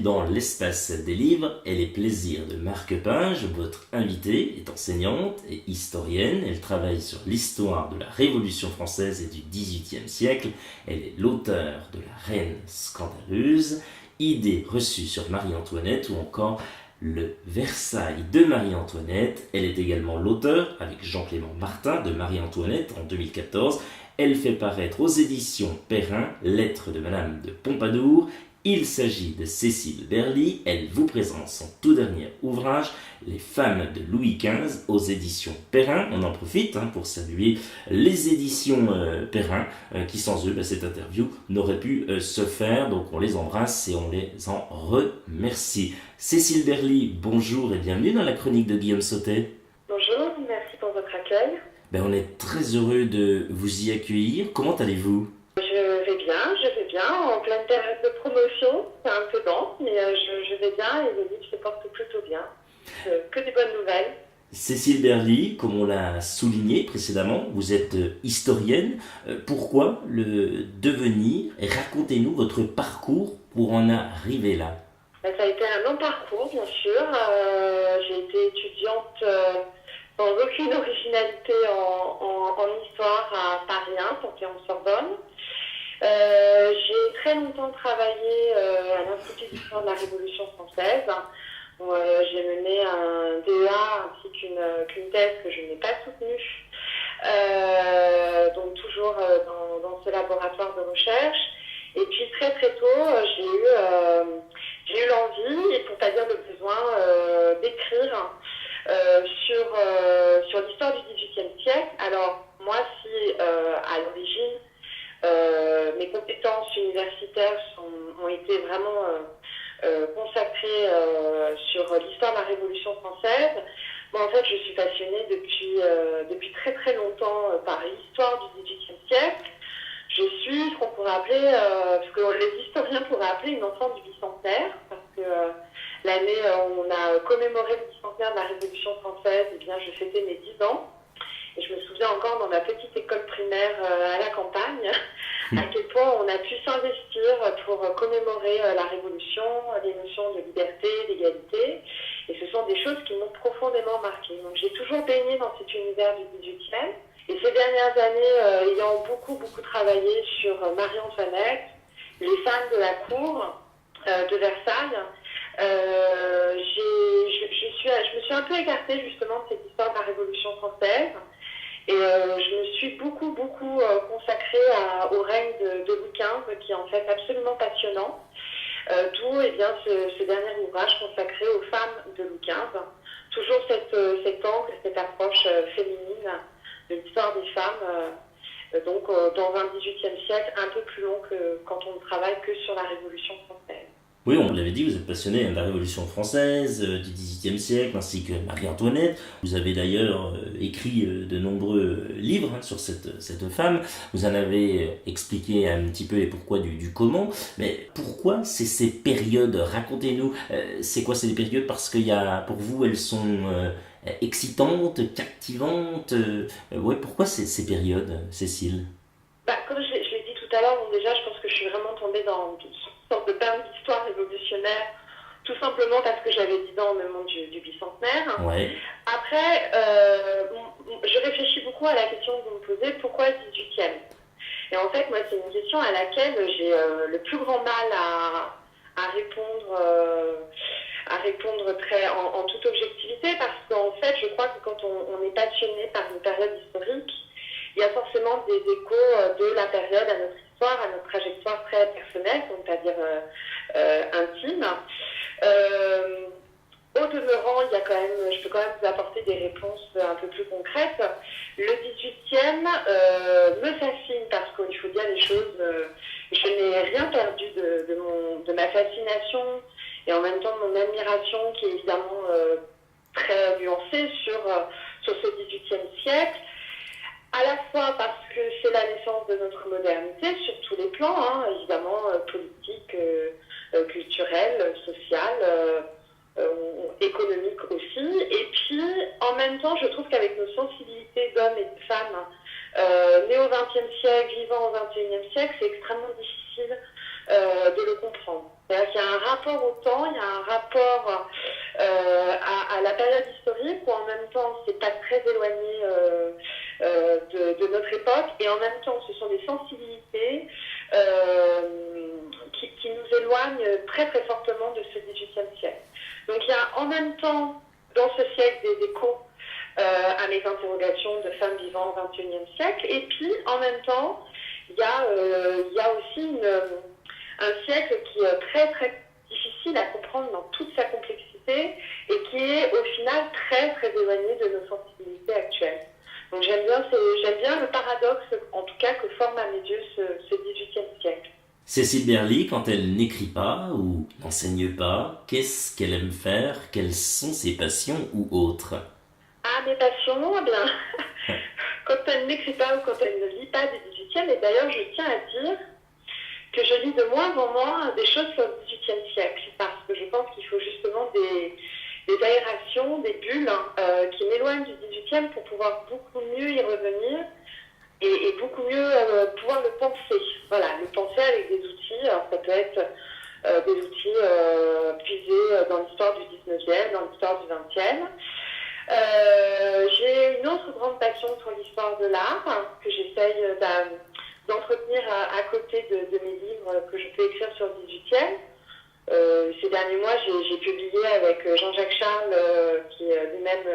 dans l'espace des livres et les plaisirs de Marc Page. Votre invitée est enseignante et historienne. Elle travaille sur l'histoire de la Révolution française et du XVIIIe siècle. Elle est l'auteure de La Reine scandaleuse, idées reçues sur Marie-Antoinette ou encore Le Versailles de Marie-Antoinette. Elle est également l'auteure, avec Jean-Clément Martin, de Marie-Antoinette en 2014. Elle fait paraître aux éditions Perrin Lettres de Madame de Pompadour. Il s'agit de Cécile Berly. Elle vous présente son tout dernier ouvrage, Les femmes de Louis XV, aux éditions Perrin. On en profite pour saluer les éditions Perrin, qui sans eux, cette interview n'aurait pu se faire. Donc on les embrasse et on les en remercie. Cécile Berly, bonjour et bienvenue dans la chronique de Guillaume Sautet. Bonjour, merci pour votre accueil. On est très heureux de vous y accueillir. Comment allez-vous ? Je vais bien, en pleine période de promotion, c'est un peu dense, mais je vais bien et le livre se porte plutôt bien. Que des bonnes nouvelles. Cécile Berly, comme on l'a souligné précédemment, vous êtes historienne. Pourquoi le devenir ? Et racontez-nous votre parcours pour en arriver là. Ça a été un long parcours, bien sûr. J'ai été étudiante sans aucune originalité en histoire à Paris 1, Panthéon-Sorbonne. J'ai très longtemps travaillé à l'Institut d'histoire de la Révolution française, où j'ai mené un DEA ainsi qu'une thèse que je n'ai pas soutenue, donc toujours dans ce laboratoire de recherche. Et puis très très tôt, j'ai eu l'envie, et pour pas dire le besoin, d'écrire sur l'histoire du XVIIIe siècle. Alors moi, si à l'origine mes compétences universitaires ont été vraiment consacrées sur l'histoire de la Révolution française. En fait, je suis passionnée depuis très très longtemps par l'histoire du XVIIIe siècle. Je suis ce qu'on pourrait appeler, ce que les historiens pourraient appeler une enfant du bicentenaire, parce que l'année où on a commémoré le bicentenaire de la Révolution française, je fêtais mes 10 ans. Et je me souviens encore dans ma petite école primaire à la campagne, à quel point on a pu s'investir pour commémorer la Révolution, les notions de liberté, d'égalité. Et ce sont des choses qui m'ont profondément marquée. Donc j'ai toujours baigné dans cet univers du 18e. Et ces dernières années, ayant beaucoup travaillé sur Marie-Antoinette, les femmes de la cour de Versailles, je me suis un peu écartée justement de cette histoire de la Révolution française. Et je me suis beaucoup consacrée au règne de Louis XV, qui est en fait absolument passionnant. D'où ce dernier ouvrage consacré aux femmes de Louis XV. Toujours cet angle, cette approche féminine de l'histoire des femmes, dans un XVIIIe siècle un peu plus long que quand on ne travaille que sur la Révolution française. Oui, on l'avait dit, vous êtes passionné de la Révolution française, du XVIIIe siècle, ainsi que Marie-Antoinette. Vous avez d'ailleurs écrit de nombreux livres sur cette femme. Vous en avez expliqué un petit peu les pourquoi du comment. Mais pourquoi ces périodes ? Racontez-nous, c'est quoi ces périodes ? Parce que pour vous, elles sont excitantes, captivantes. Pourquoi ces périodes, Cécile ? Comme je l'ai dit tout à l'heure, déjà, je pense que je suis vraiment tombée dans une sorte de perle d'histoire révolutionnaire, tout simplement parce que j'avais 10 ans au moment du bicentenaire. Ouais. Après, je réfléchis beaucoup à la question que vous me posez, pourquoi le 18e ? Et en fait, moi, c'est une question à laquelle j'ai le plus grand mal à répondre en toute objectivité, parce qu'en fait, je crois que quand on est passionné par une période historique, il y a forcément des échos de la période à notre histoire, à notre trajectoire très personnelle, donc à dire intime. Au demeurant, je peux quand même vous apporter des réponses un peu plus concrètes. Le 18e me fascine parce qu'il faut dire les choses, je n'ai rien perdu de ma fascination et en même temps de mon admiration qui est évidemment très nuancée sur ce 18e siècle. À la fois parce que c'est la naissance de notre modernité sur tous les plans, évidemment politique, culturel, social, économique aussi. Et puis, en même temps, je trouve qu'avec nos sensibilités d'hommes et de femmes nés au XXe siècle, vivant au XXIe siècle, c'est extrêmement difficile de le comprendre. C'est-à-dire qu'il y a un rapport au temps, il y a un rapport à la période historique où en même temps c'est pas très éloigné de notre époque et en même temps ce sont des sensibilités qui nous éloignent très très fortement de ce XVIIIe siècle. Donc il y a en même temps dans ce siècle des échos à mes interrogations de femmes vivant au XXIe siècle et puis en même temps il y a aussi un siècle qui est très très difficile à comprendre dans toute sa complexité et qui est au final très très éloigné de nos sensibilités actuelles. Donc j'aime bien le paradoxe, en tout cas, que forme à mes yeux ce XVIIIe siècle. Cécile Berly, quand elle n'écrit pas ou n'enseigne pas, qu'est-ce qu'elle aime faire? Quelles sont ses passions ou autres? Ah, mes passions, eh bien, quand elle n'écrit pas ou quand elle ne lit pas du XVIIIe, et d'ailleurs je tiens à dire que je lis de moins en moins des choses sur le XVIIIe siècle, parce que je pense qu'il faut justement des aérations, des bulles qui m'éloignent du XVIIIe pour pouvoir beaucoup mieux y revenir et beaucoup mieux pouvoir le penser. Voilà, le penser avec des outils. Alors ça peut être des outils puisés dans l'histoire du XIXe, dans l'histoire du XXe. J'ai une autre grande passion sur l'histoire de l'art que j'essaye d'entretenir à côté de mes livres que je peux écrire sur le XVIIIe. Ces derniers mois, j'ai publié avec Jean-Jacques Charles, qui est lui-même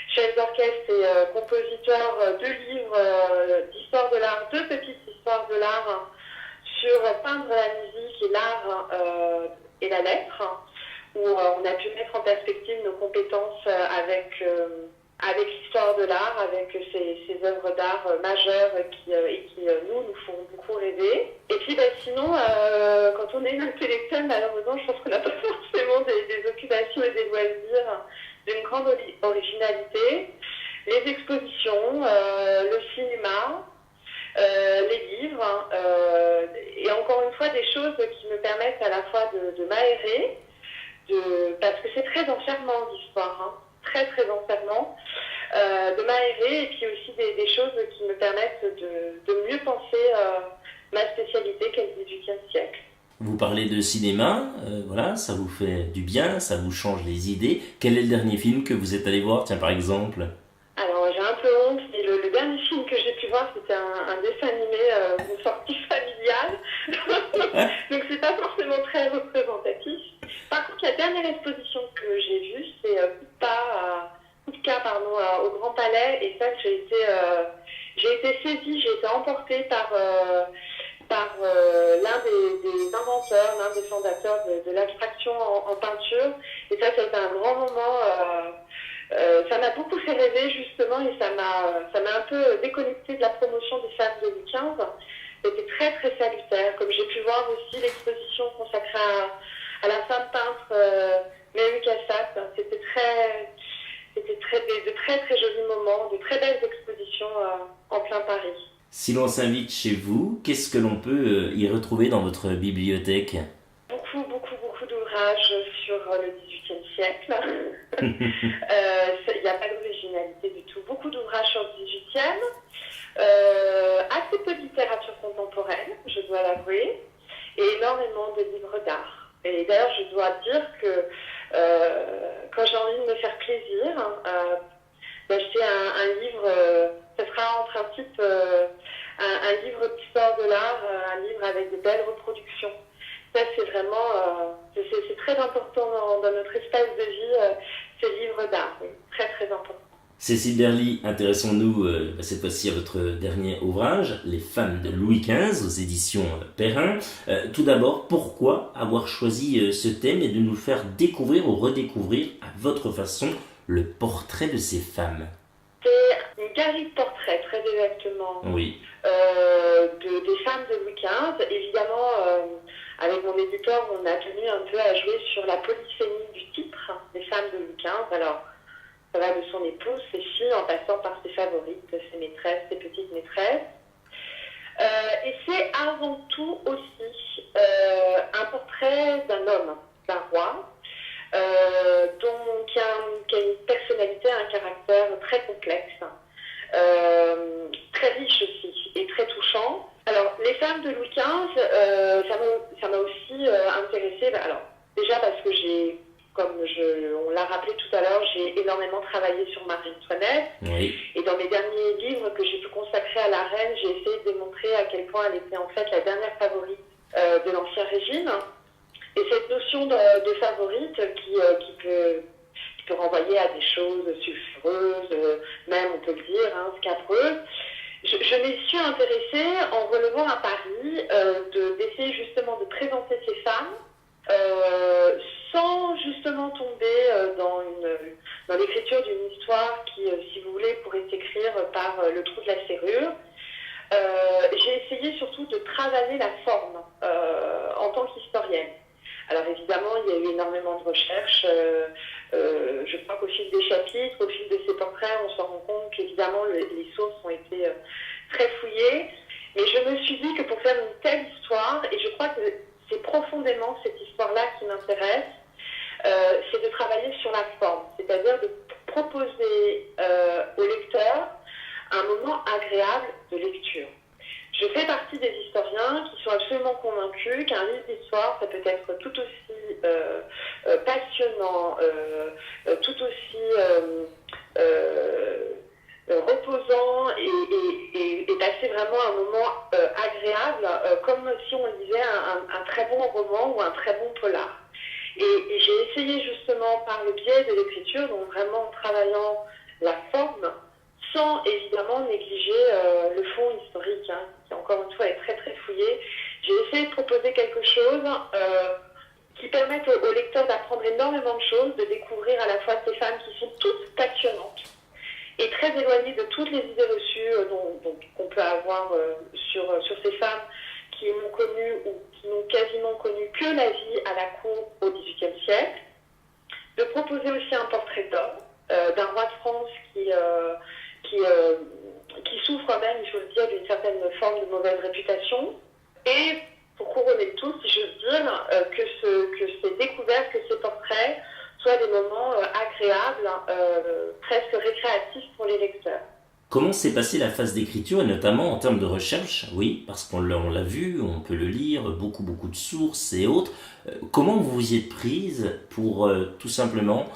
chef d'orchestre et compositeur, deux livres d'histoire de l'art, deux petites histoires de l'art sur peindre la musique et l'art et la lettre, où on a pu mettre en perspective nos compétences avec l'histoire de l'art, avec ces œuvres d'art majeures qui nous font beaucoup rêver. Et puis sinon, quand on est une intellectuelle, malheureusement, je pense qu'on n'a pas forcément des occupations et des loisirs d'une grande originalité. Les expositions, le cinéma, les livres, et encore une fois des choses qui me permettent à la fois de m'aérer, parce que c'est très enfermant l'histoire, très très enfermant, de m'aérer et puis aussi des choses qui me permettent de mieux penser ma spécialité qu'est le XVIIIe siècle. Vous parlez de cinéma, voilà, ça vous fait du bien, ça vous change les idées. Quel est le dernier film que vous êtes allé voir, tiens par exemple? Alors j'ai un peu honte, mais le dernier film que j'ai pu voir, c'était un dessin animé, une sortie familiale, donc c'est pas forcément très représentatif. Par contre, la dernière exposition que j'ai vue, c'est Kutka, au Grand Palais, et ça, j'ai été saisie, j'ai été emportée par l'un des inventeurs, l'un des fondateurs de l'abstraction en peinture, et ça a été un grand moment. Ça m'a beaucoup fait rêver justement, et ça m'a un peu déconnecté de la promotion des femmes de Louis XV. C'était très très salutaire, comme j'ai pu voir aussi l'exposition consacrée à la femme peintre Mary Cassatt. C'était de très très jolis moments, de très belles expositions en plein Paris. Si l'on s'invite chez vous, qu'est-ce que l'on peut y retrouver dans votre bibliothèque? Beaucoup d'ouvrages sur le XVIIIe siècle. Il n'y a pas d'originalité du tout. Beaucoup d'ouvrages sur le XVIIIe. Assez peu de littérature contemporaine, je dois l'avouer, et énormément de livres d'art. Et d'ailleurs, je dois dire que quand j'ai envie de me faire plaisir, d'acheter un livre, ce sera en principe un livre d'histoire de l'art, un livre avec de belles reproductions. Ça, c'est vraiment, c'est très important dans notre espace de vie, ces livres d'art, oui, très très important. Cécile Berly, intéressons-nous cette fois-ci à votre dernier ouvrage, Les femmes de Louis XV, aux éditions Perrin. Tout d'abord, pourquoi avoir choisi ce thème et de nous faire découvrir ou redécouvrir à votre façon le portrait de ces femmes? C'est une galerie de portraits, très exactement, oui. Des femmes de Louis XV. Évidemment, avec mon éditeur, on a tenu un peu à jouer sur la polysémie du titre, des femmes de Louis XV. Alors, ça va de son épouse, ses filles, en passant par ses favorites, ses maîtresses, ses petites maîtresses. Et c'est avant tout aussi un portrait d'un homme, d'un roi, qui a une personnalité, un caractère très complexe, très riche aussi et très touchant. Alors les femmes de Louis XV, ça m'a aussi intéressée. Alors, déjà parce que on l'a rappelé tout à l'heure, j'ai énormément travaillé sur Marie-Antoinette. Oui. Et dans mes derniers livres que j'ai pu consacrer à la reine, j'ai essayé de démontrer à quel point elle était en fait la dernière favorite de l'Ancien Régime. Et cette notion de favorite qui peut renvoyer à des choses sulfureuses, même on peut le dire, scabreuses. Je m'y suis intéressée en relevant un pari d'essayer justement de présenter ces femmes sans justement tomber dans l'écriture d'une histoire qui, si vous voulez, pourrait s'écrire par le trou de la serrure. J'ai essayé surtout de travailler la forme en tant qu'historienne. Alors évidemment, il y a eu énormément de recherches. Je crois qu'au fil des chapitres, au fil de ces portraits, on se rend compte qu'évidemment, les sources ont été très fouillées. Mais je me suis dit que pour faire une telle histoire, et je crois que c'est profondément cette histoire-là qui m'intéresse, c'est de travailler sur la forme, c'est-à-dire de proposer au lecteur un moment agréable de lecture. Je fais partie des historiens qui sont absolument convaincus qu'un livre d'histoire, ça peut être tout aussi passionnant, tout aussi reposant et passer vraiment un moment agréable, comme si on lisait un très bon roman ou un très bon polar. Et j'ai essayé justement par le biais de l'écriture, donc vraiment en travaillant la forme, sans évidemment négliger le fond historique, qui encore une fois est très très fouillé. J'ai essayé de proposer quelque chose qui permette au lecteur d'apprendre énormément de choses, de découvrir à la fois ces femmes qui sont toutes passionnantes et très éloignées de toutes les idées reçues qu'on peut avoir sur ces femmes qui n'ont connu ou qui n'ont quasiment connu que la vie à la cour au XVIIIe siècle, de proposer aussi un portrait d'homme, d'un roi de France qui souffre même, il faut le dire, d'une certaine forme de mauvaise réputation. Et pour couronner le tout, si j'ose dire, que ces découvertes, que ces portraits soient des moments agréables, presque récréatifs pour les lecteurs. Comment s'est passée la phase d'écriture, et notamment en termes de recherche? Oui, parce qu'on l'a vu, on peut le lire, beaucoup de sources et autres. Comment vous vous y êtes prise pour tout simplement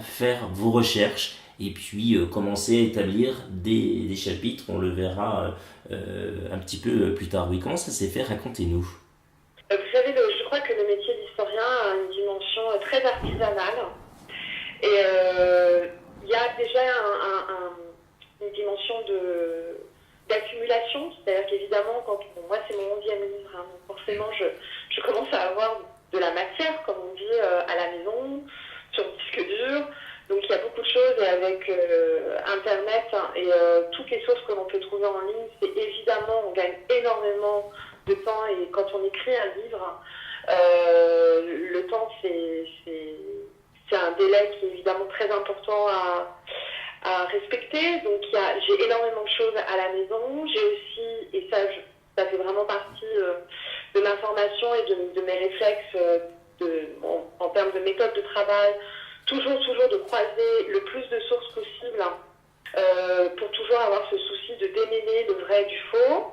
faire vos recherches et puis commencer à établir des chapitres? On le verra un petit peu plus tard. Oui, comment ça s'est fait? Racontez-nous. Vous savez, je crois que le métier d'historien a une dimension très artisanale. Et il y a déjà une dimension d'accumulation, c'est-à-dire qu'évidemment, moi c'est mon 11e livre, donc forcément je commence à avoir de la matière, comme on dit, à la maison, sur disque dur. Donc il y a beaucoup de choses, et avec Internet et toutes les sources que l'on peut trouver en ligne, c'est évidemment, on gagne énormément de temps, et quand on écrit un livre, le temps c'est un délai qui est évidemment très important à respecter. Donc j'ai énormément de choses à la maison. J'ai aussi, et ça fait vraiment partie de ma formation et de mes réflexes en termes de méthode de travail, toujours de croiser le plus de sources possible pour toujours avoir ce souci de démêler le vrai du faux.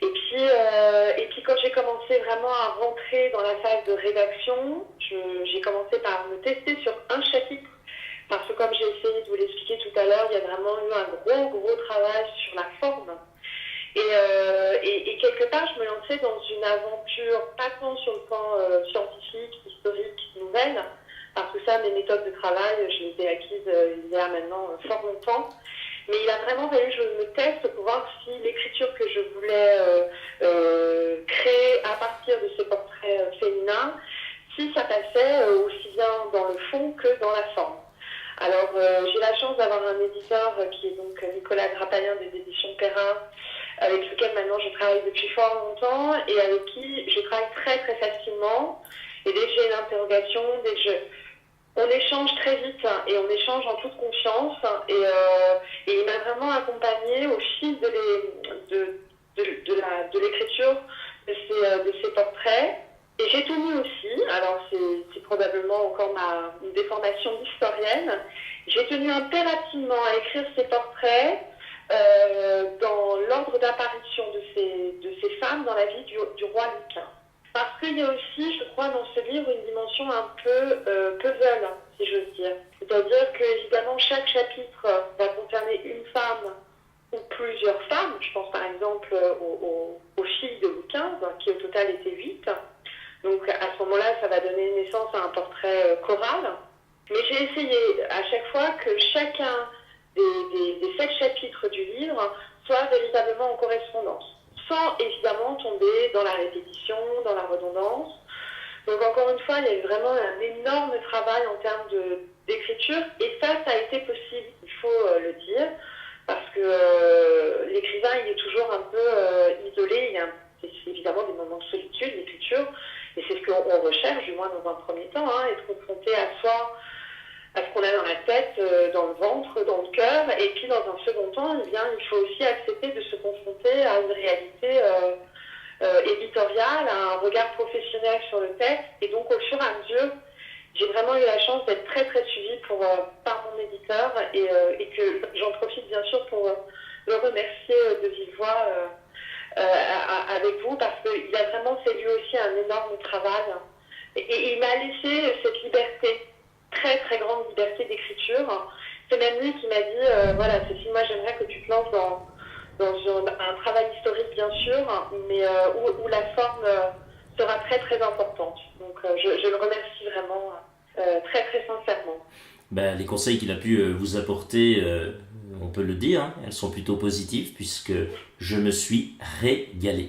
Et puis quand j'ai commencé vraiment à rentrer dans la phase de rédaction, j'ai commencé par me tester sur un chapitre, parce que comme j'ai essayé de vous l'expliquer tout à l'heure, il y a vraiment eu un gros travail sur la forme. Et quelque part, je me lançais dans une aventure, pas tant sur le plan scientifique, historique, nouvelle, parce que ça, mes méthodes de travail, je les ai acquises il y a maintenant fort longtemps. Mais il a vraiment fallu que je me teste pour voir si l'écriture que je voulais créer à partir de ces portraits féminins, si ça passait aussi bien dans le fond que dans la forme. Alors, j'ai la chance d'avoir un éditeur qui est donc Nicolas Grappalien des éditions Perrin, avec lequel maintenant je travaille depuis fort longtemps et avec qui je travaille très facilement. Et dès que j'ai une interrogation, on échange très vite et on échange en toute confiance. Et il m'a vraiment accompagnée au fil de l'écriture de ces portraits. Et j'ai tenu aussi, alors c'est probablement encore une déformation d'historienne, j'ai tenu impérativement à écrire ces portraits dans l'ordre d'apparition de ces femmes dans la vie du roi Louis XV. Parce qu'il y a aussi, je crois, dans ce livre, une dimension un peu puzzle, si j'ose dire. C'est-à-dire que, évidemment, chaque chapitre va concerner une femme ou plusieurs femmes. Je pense par exemple aux filles de Louis XV, qui au total étaient 8. Donc à ce moment-là, ça va donner naissance à un portrait choral. Mais j'ai essayé à chaque fois que chacun des 7 chapitres du livre soit véritablement en correspondance, sans évidemment tomber dans la répétition, dans la redondance. Donc encore une fois, il y a eu vraiment un énorme travail en termes d'écriture, et ça a été possible, il faut le dire, parce que l'écrivain, il est toujours un peu isolé, c'est évidemment des moments de solitude, l'écriture, et c'est ce qu'on recherche, du moins dans un premier temps, être confronté à soi, à ce qu'on a dans la tête, dans le ventre, dans le cœur, et puis dans un second temps, eh bien, il faut aussi accepter de se confronter à une réalité éditoriale, à un regard professionnel sur le texte, et donc au fur et à mesure, j'ai vraiment eu la chance d'être très très suivie par mon éditeur, et que j'en profite bien sûr pour le remercier de vive voix avec vous, parce qu'il a vraiment fait lui aussi un énorme travail, et il m'a laissé cette liberté, très très grande liberté d'écriture. C'est même lui qui m'a dit voilà, Cécile, moi j'aimerais que tu te lances dans un travail historique bien sûr, mais où la forme sera très très importante. Donc je le remercie vraiment très très sincèrement. Ben, les conseils qu'il a pu vous apporter, on peut le dire, elles sont plutôt positives puisque je me suis régalé.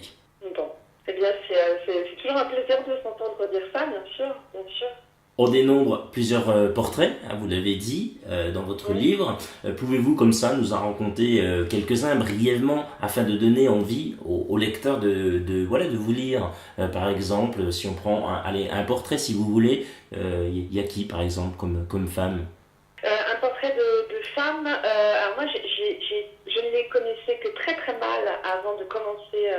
Bon, eh bien c'est toujours un plaisir de s'entendre dire ça, bien sûr, bien sûr. On dénombre plusieurs portraits, vous l'avez dit, dans votre livre. Pouvez-vous comme ça nous en raconter quelques-uns brièvement afin de donner envie aux lecteurs de vous lire. Par exemple, si on prend un portrait, si vous voulez, y a qui par exemple comme femme? Un portrait de femme, alors moi je ne les connaissais que très très mal avant de commencer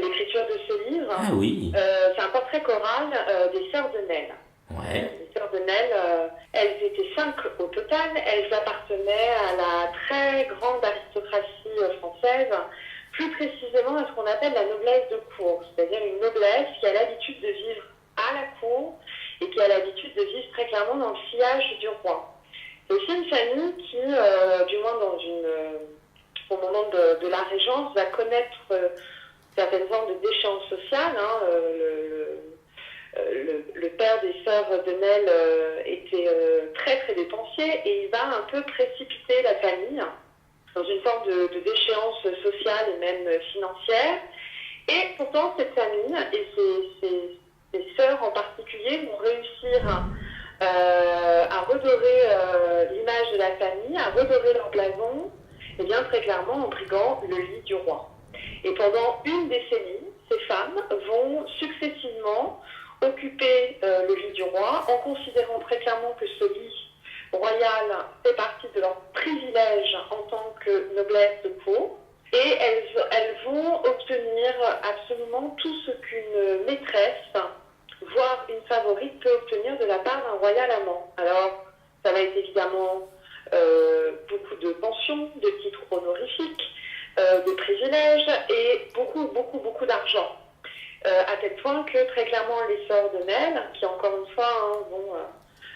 l'écriture de ce livre. Ah oui. C'est un portrait choral des sœurs de Nesle. Ouais. Les sœurs de Nesle, elles étaient 5 au total. Elles appartenaient à la très grande aristocratie française, plus précisément à ce qu'on appelle la noblesse de cour, c'est-à-dire une noblesse qui a l'habitude de vivre à la cour et qui a l'habitude de vivre très clairement dans le sillage du roi. C'est aussi une famille qui, du moins au moment de la Régence, va connaître certaines formes de déchéance sociale. Le père des sœurs de Nesle était très très dépensier, et il va un peu précipiter la famille dans une forme de déchéance sociale et même financière. Et pourtant, cette famille et ses sœurs en particulier vont réussir à redorer l'image de la famille, à redorer leur blason, et bien très clairement en briguant le lit du roi. Et pendant une décennie, ces femmes vont successivement occuper le lit du roi, en considérant très clairement que ce lit royal fait partie de leur privilège en tant que noblesse de peau, et elles vont obtenir absolument tout ce qu'une maîtresse, voire une favorite, peut obtenir de la part d'un royal amant. Alors, ça va être évidemment beaucoup de pensions, de titres honorifiques, de privilèges, et beaucoup d'argent. À tel point que très clairement les sœurs de Nesle, qui encore une fois vont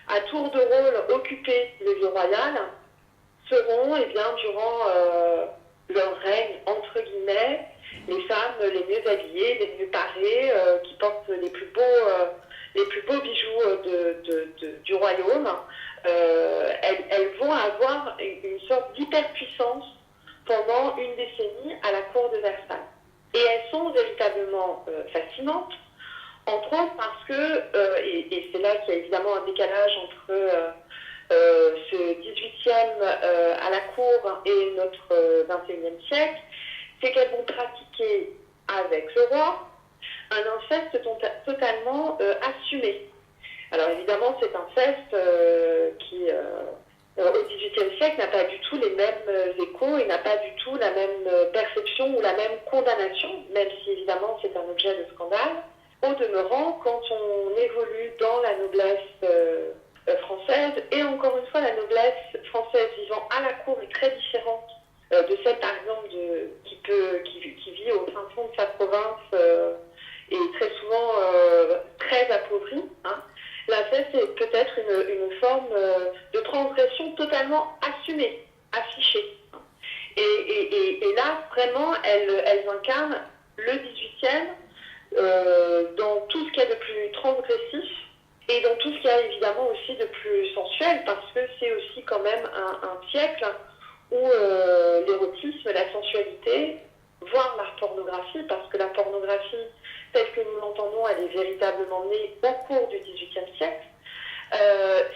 à tour de rôle occuper le lit royal, seront durant leur règne entre guillemets les femmes les mieux habillées, les mieux parées, qui portent les plus beaux bijoux du royaume. Elles vont avoir une sorte d'hyperpuissance pendant une décennie à la cour de Versailles. Et elles sont véritablement fascinantes, entre autres parce que, et c'est là qu'il y a évidemment un décalage entre ce 18e à la cour et notre 21e siècle, c'est qu'elles vont pratiquer avec le roi un inceste totalement assumé. Alors évidemment, cet inceste qui, au XVIIIe siècle, n'a pas du tout les mêmes échos et n'a pas du tout la même perception ou la même condamnation, même si évidemment c'est un objet de scandale. Au demeurant, quand on évolue dans la noblesse française, et encore une fois, la noblesse française vivant à la cour est très différente de celle par exemple qui vit au fin fond de sa province et très souvent très appauvrie. Hein. L'inceste est peut-être une forme de transgression totalement assumée, affichée. Hein. Et là, vraiment, elles incarnent le 18e dans tout ce qu'il y a de plus transgressif et dans tout ce qu'il y a évidemment aussi de plus sensuel, parce que c'est aussi quand même un siècle où l'érotisme, la sensualité, voire la pornographie, parce que la pornographie, telle que nous l'entendons, elle est véritablement née au cours du XVIIIe siècle.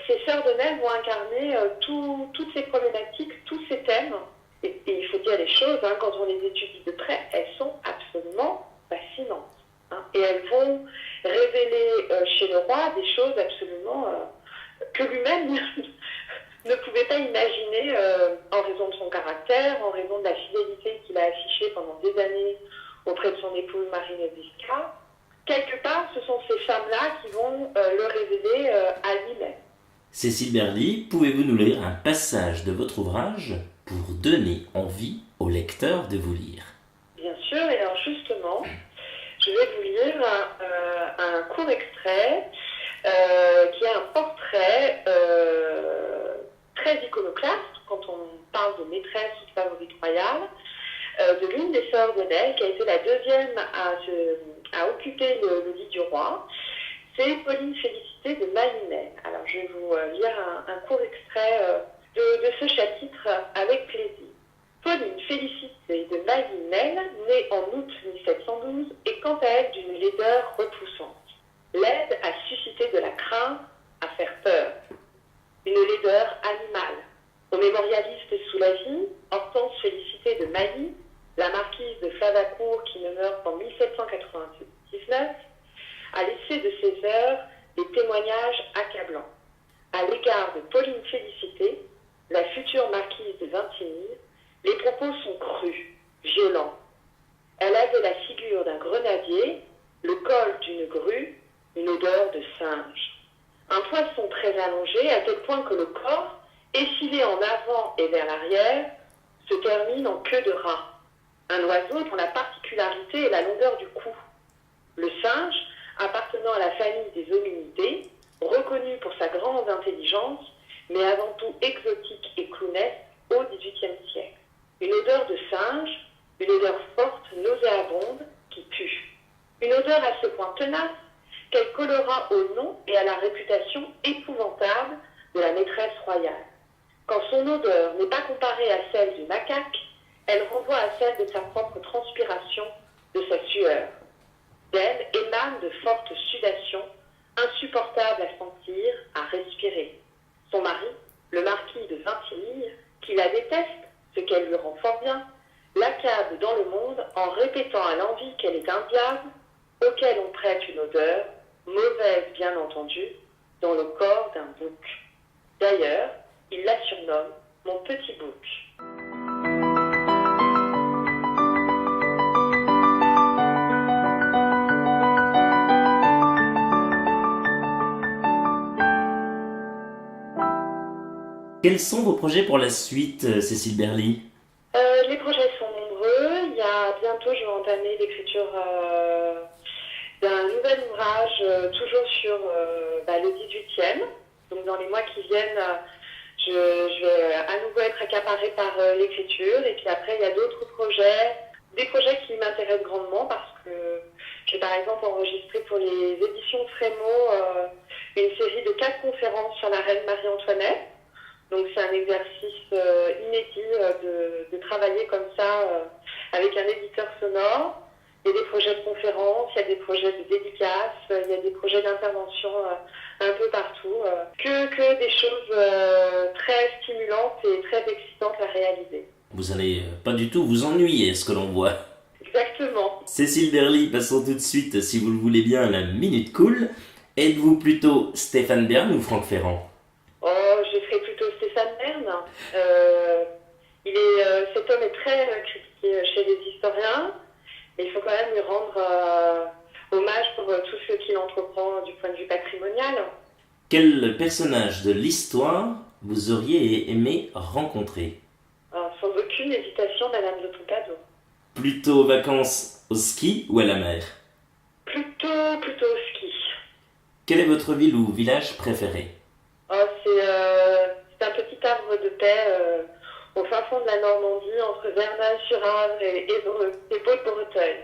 Ces sœurs de Nesle vont incarner toutes ces problématiques, tous ces thèmes. Et il faut dire les choses, hein, quand on les étudie de près, elles sont absolument fascinantes. Hein, et elles vont révéler chez le roi des choses absolument que lui-même ne pouvait pas imaginer en raison de son caractère, en raison de la fidélité qu'il a affichée pendant des années auprès de son épouse Marie Leviska. Quelque part, ce sont ces femmes-là qui vont le révéler à lui-même. Cécile Berly, pouvez-vous nous lire un passage de votre ouvrage pour donner envie au lecteur de vous lire? Bien sûr, et alors justement, je vais vous lire un court extrait qui est un portrait très iconoclaste, quand on parle de maîtresse ou de favorite royale, de l'une des sœurs de Nesle, qui a été la deuxième à occuper le lit du roi. C'est Pauline Félicité de Malines. Alors je vais vous lire un court extrait de ce chapitre avec plaisir. Pauline Félicité de Malines, née en août 1712, est quant à elle d'une laideur repoussante. Laide à susciter de la crainte, à faire peur. Une laideur animale. Aux mémorialistes sous la vie, Hortense Félicité de Mailly, la marquise de Flavacourt qui ne meurt qu'en 1799, a laissé de ses heures des témoignages accablants. À l'égard de Pauline Félicité, la future marquise de Vintimille, les propos sont crus, violents. Elle avait la figure d'un grenadier, le col d'une grue, une odeur de singe. Un poisson très allongé, à tel point que le corps, effilé en avant et vers l'arrière, se termine en queue de rat. Un oiseau dont la particularité est la longueur du cou. Le singe, appartenant à la famille des hominidés, reconnu pour sa grande intelligence, mais avant tout exotique et clownesque au XVIIIe siècle. Une odeur de singe, une odeur forte, nauséabonde, qui pue. Une odeur à ce point tenace qu'elle collera au nom et à la réputation épouvantable de la maîtresse royale. Quand son odeur n'est pas comparée à celle du macaque, elle renvoie à celle de sa propre transpiration, de sa sueur. D'elle émanent de fortes sudations, insupportables à sentir, à respirer. Son mari, le marquis de Vintimille, qui la déteste, ce qu'elle lui rend fort bien, l'accable dans le monde en répétant à l'envi qu'elle est un diable, auquel on prête une odeur, mauvaise bien entendu, dans le corps d'un bouc. D'ailleurs, il la surnomme mon petit bouc. Quels sont vos projets pour la suite, Cécile Berly? Les projets sont nombreux. Bientôt, je vais entamer l'écriture d'un nouvel ouvrage, toujours sur le 18e. Donc, dans les mois qui viennent, je vais à nouveau être accaparée par l'écriture. Et puis après, il y a d'autres projets, des projets qui m'intéressent grandement parce que j'ai par exemple enregistré pour les éditions Frémaux une série de 4 conférences sur la reine Marie-Antoinette. Donc c'est un exercice inédit de travailler comme ça avec un éditeur sonore. Il y a des projets de conférences, il y a des projets de dédicaces, il y a des projets d'intervention un peu partout. Que des choses très stimulantes et très excitantes à réaliser. Vous allez pas du tout vous ennuyer, à ce que l'on voit. Exactement. Cécile Berly, passons tout de suite, si vous le voulez bien, à la Minute Cool. Êtes-vous plutôt Stéphane Bern ou Franck Ferrand? Je serais plutôt Stéphane Bern. Cet homme est très critiqué chez les historiens, mais il faut quand même lui rendre hommage pour tout ce qu'il entreprend du point de vue patrimonial. Quel personnage de l'histoire vous auriez aimé rencontrer? Sans aucune aucune hésitation, Madame de Pompadour. Plutôt vacances au ski ou à la mer? Plutôt au ski. Quelle est votre ville ou village préféré? Oh, c'est un petit havre de paix au fin fond de la Normandie, entre Verdun-sur-Avre et Évreux, et Beau-de-Breteuil.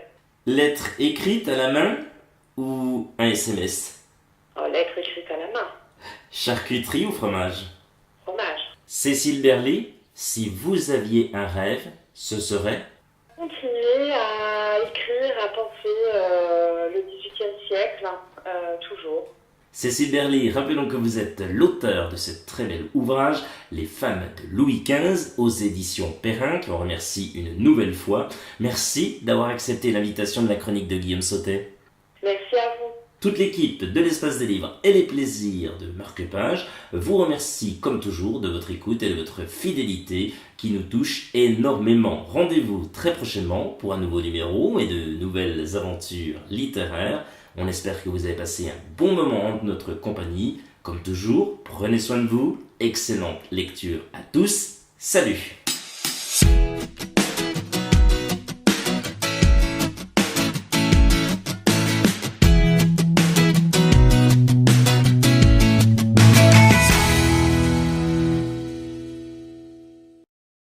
Lettre écrite à la main ou un SMS? Oh, lettre écrite à la main. Charcuterie ou fromage? Fromage. Cécile Berly, si vous aviez un rêve, ce serait? Continuer à écrire, à penser le XVIIIe siècle, toujours. Cécile Berly, rappelons que vous êtes l'auteur de ce très bel ouvrage, Les femmes de Louis XV, aux éditions Perrin, qui on remercie une nouvelle fois. Merci d'avoir accepté l'invitation de la chronique de Guillaume Sautet. Merci à vous. Toute l'équipe de l'Espace des Livres et les plaisirs de Marque-Page vous remercie comme toujours de votre écoute et de votre fidélité qui nous touche énormément. Rendez-vous très prochainement pour un nouveau numéro et de nouvelles aventures littéraires. On espère que vous avez passé un bon moment en notre compagnie. Comme toujours, prenez soin de vous. Excellente lecture à tous. Salut!